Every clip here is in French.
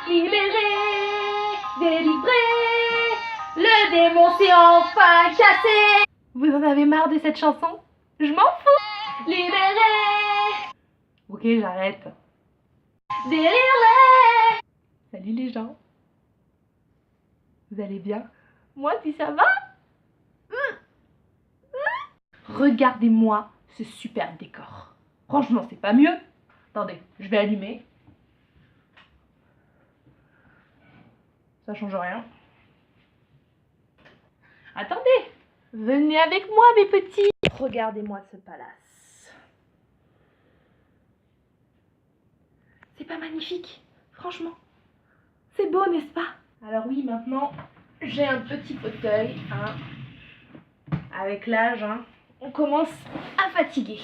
Libéré, délivré, le démon s'est enfin cassé. Vous en avez marre de cette chanson? Je m'en fous. Libéré. Ok, j'arrête. Délivré. Salut les gens. Vous allez bien? Moi, si ça va? Regardez-moi ce super décor. Franchement, c'est pas mieux. Attendez, je vais allumer. Ça change rien. Attendez, venez avec moi mes petits. Regardez-moi ce palace. C'est pas magnifique? Franchement, c'est beau, n'est-ce pas? Alors oui, maintenant, j'ai un petit fauteuil, hein. Avec l'âge, hein, on commence à fatiguer.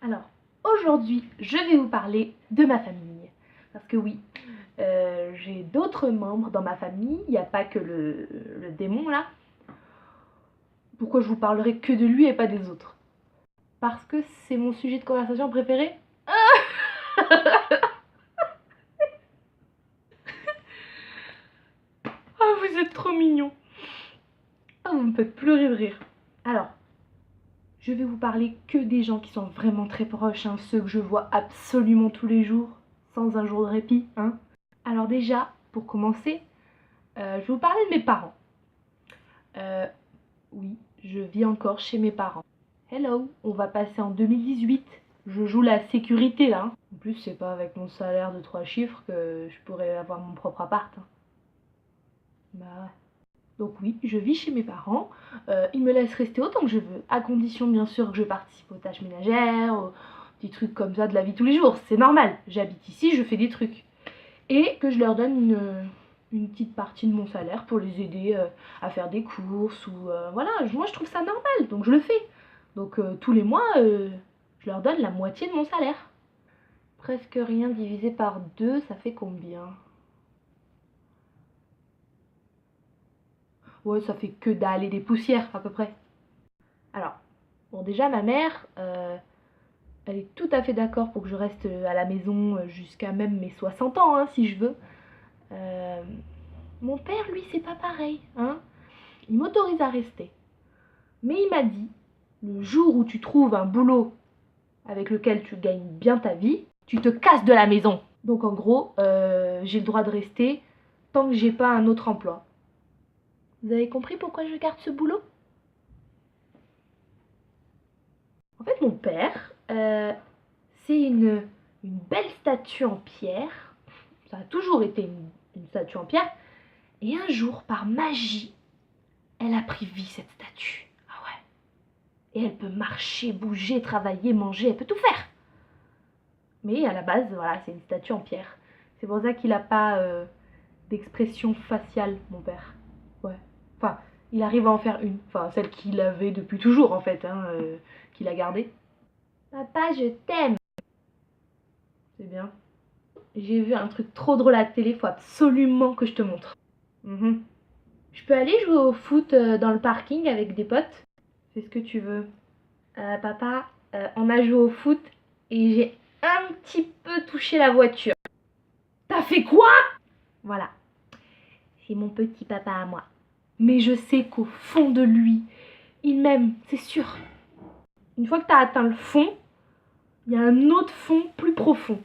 Alors, aujourd'hui, je vais vous parler de ma famille. Parce que oui, j'ai d'autres membres dans ma famille, il n'y a pas que le démon là. Pourquoi je vous parlerai que de lui et pas des autres? Parce que c'est mon sujet de conversation préféré. Oh, vous êtes trop mignons. Oh, vous me faites pleurer de rire. Alors, je vais vous parler que des gens qui sont vraiment très proches, hein, ceux que je vois absolument tous les jours, sans un jour de répit. Hein. Alors déjà, pour commencer, je vais vous parler de mes parents. Oui, je vis encore chez mes parents. Hello, on va passer en 2018. Je joue la sécurité là. En plus, c'est pas avec mon salaire de 3 chiffres que je pourrais avoir mon propre appart. Hein. Bah ouais. Donc oui, je vis chez mes parents. Ils me laissent rester autant que je veux, à condition bien sûr que je participe aux tâches ménagères, aux petits trucs comme ça de la vie de tous les jours. C'est normal, j'habite ici, je fais des trucs. Et que je leur donne une petite partie de mon salaire pour les aider à faire des courses ou voilà, moi je trouve ça normal, donc je le fais. Donc tous les mois, je leur donne la moitié de mon salaire. Presque rien divisé par 2, ça fait combien? Ouais, ça fait que dalle et des poussières à peu près. Alors, bon déjà ma mère, elle est tout à fait d'accord pour que je reste à la maison jusqu'à même mes 60 ans, hein, si je veux. Mon père, lui, c'est pas pareil, hein. Il m'autorise à rester. Mais il m'a dit, le jour où tu trouves un boulot avec lequel tu gagnes bien ta vie, tu te casses de la maison. Donc en gros, j'ai le droit de rester tant que j'ai pas un autre emploi. Vous avez compris pourquoi je garde ce boulot? En fait, mon père, c'est une belle statue en pierre. Ça a toujours été une statue en pierre. Et un jour, par magie, elle a pris vie, cette statue. Ah ouais. Et elle peut marcher, bouger, travailler, manger, elle peut tout faire. Mais à la base, voilà, c'est une statue en pierre. C'est pour ça qu'il n'a pas d'expression faciale, mon père. Ouais. Enfin, il arrive à en faire une. Enfin, celle qu'il avait depuis toujours, en fait, hein, qu'il a gardée. Papa, je t'aime. C'est bien. J'ai vu un truc trop drôle à la télé, faut absolument que je te montre. Je peux aller jouer au foot dans le parking avec des potes? Fais ce que tu veux. Papa, on a joué au foot et j'ai un petit peu touché la voiture. T'as fait quoi? Voilà. C'est mon petit papa à moi. Mais je sais qu'au fond de lui, il m'aime, c'est sûr. Une fois que t'as atteint le fond, il y a un autre fond plus profond.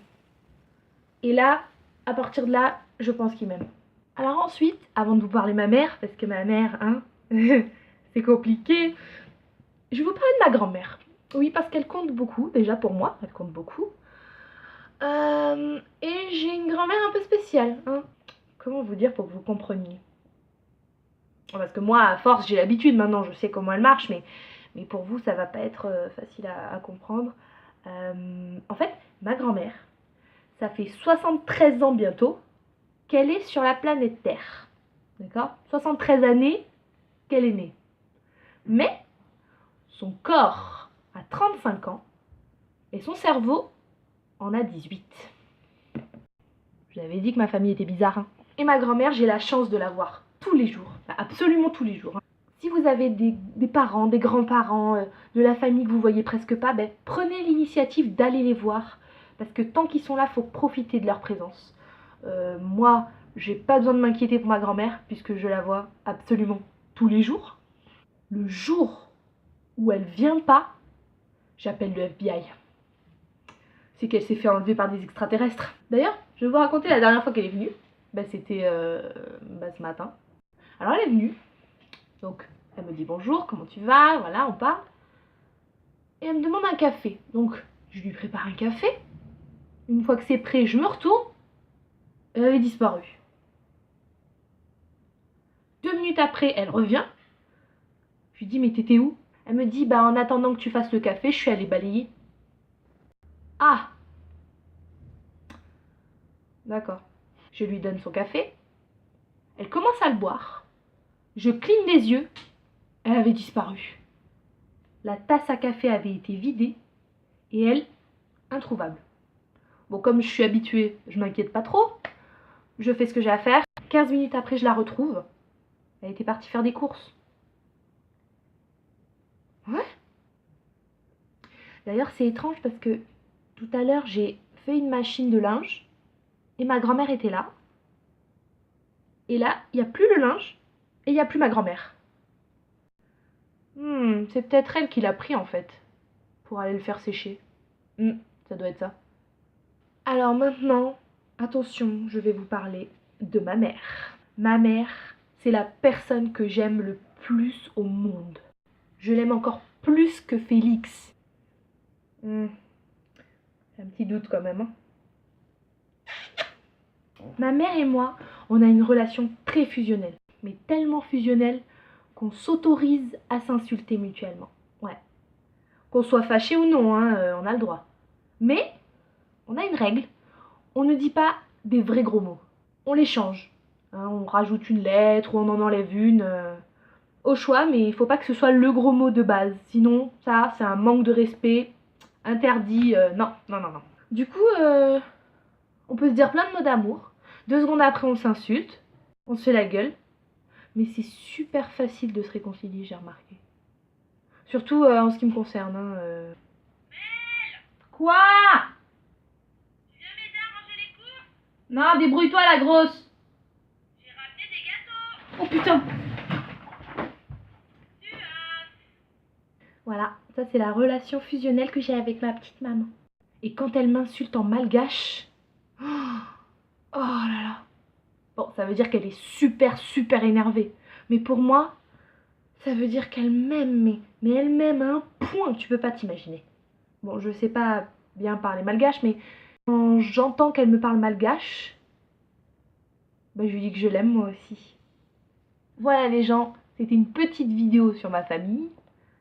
Et là, à partir de là, je pense qu'il m'aime. Alors ensuite, avant de vous parler de ma mère, parce que ma mère, hein, c'est compliqué, je vais vous parler de ma grand-mère. Oui, parce qu'elle compte beaucoup, déjà pour moi, elle compte beaucoup. Et j'ai une grand-mère un peu spéciale, hein. Comment vous dire pour que vous compreniez? Parce que moi, à force, j'ai l'habitude maintenant, je sais comment elle marche, mais pour vous, ça va pas être facile à comprendre. En fait, ma grand-mère, ça fait 73 ans bientôt qu'elle est sur la planète Terre. D'accord? 73 années qu'elle est née. Mais son corps a 35 ans et son cerveau en a 18. Je vous avais dit que ma famille était bizarre. Hein. Et ma grand-mère, j'ai la chance de la voir tous les jours. Absolument tous les jours. Hein. Si vous avez des parents, des grands-parents, de la famille que vous voyez presque pas, ben, prenez l'initiative d'aller les voir. Parce que tant qu'ils sont là, il faut profiter de leur présence. Moi, j'ai pas besoin de m'inquiéter pour ma grand-mère puisque je la vois absolument tous les jours. Le jour où elle vient pas, j'appelle le FBI. C'est qu'elle s'est fait enlever par des extraterrestres. D'ailleurs, je vais vous raconter la dernière fois qu'elle est venue. C'était ce matin. Alors elle est venue. Donc elle me dit bonjour, comment tu vas? Voilà, on parle. Et elle me demande un café. Donc je lui prépare un café. Une fois que c'est prêt, je me retourne. Elle avait disparu. 2 minutes après, elle revient. Je lui dis mais t'étais où? Elle me dit en attendant que tu fasses le café, je suis allée balayer. Ah, d'accord. Je lui donne son café. Elle commence à le boire. Je cligne des yeux. Elle avait disparu. La tasse à café avait été vidée et elle, introuvable. Bon, comme je suis habituée, je m'inquiète pas trop. Je fais ce que j'ai à faire. 15 minutes après, je la retrouve. Elle était partie faire des courses. Ouais. D'ailleurs, c'est étrange parce que tout à l'heure, j'ai fait une machine de linge et ma grand-mère était là. Et là, il n'y a plus le linge et il n'y a plus ma grand-mère. C'est peut-être elle qui l'a pris en fait, pour aller le faire sécher. Ça doit être ça. Alors maintenant, attention, je vais vous parler de ma mère. Ma mère, c'est la personne que j'aime le plus au monde. Je l'aime encore plus que Félix. J'ai un petit doute quand même. Ma mère et moi, on a une relation très fusionnelle. Mais tellement fusionnelle qu'on s'autorise à s'insulter mutuellement. Ouais. Qu'on soit fâché ou non, on a le droit. Mais on a une règle. On ne dit pas des vrais gros mots. On les change. On rajoute une lettre ou on en enlève une. Au choix, mais il faut pas que ce soit le gros mot de base. Sinon, ça, c'est un manque de respect. Interdit. Non. Du coup, on peut se dire plein de mots d'amour. 2 secondes après, on s'insulte. On se fait la gueule. Mais c'est super facile de se réconcilier, j'ai remarqué. Surtout en ce qui me concerne. Quoi? Tu viens m'aider à ranger les cours? Non, débrouille-toi la grosse. J'ai ramené des gâteaux. Oh putain. Voilà, ça c'est la relation fusionnelle que j'ai avec ma petite maman. Et quand elle m'insulte en malgache, oh là là. Bon, ça veut dire qu'elle est super énervée. Mais pour moi, ça veut dire qu'elle m'aime, mais elle m'aime à un point que tu peux pas t'imaginer. Bon, je sais pas bien parler malgache, mais quand j'entends qu'elle me parle malgache, je lui dis que je l'aime moi aussi. Voilà les gens, c'était une petite vidéo sur ma famille.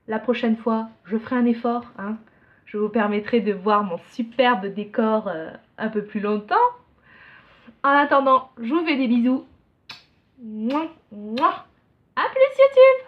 La prochaine fois, je ferai un effort. Je vous permettrai de voir mon superbe décor un peu plus longtemps. En attendant, je vous fais des bisous. Mouah, mouah. À plus YouTube!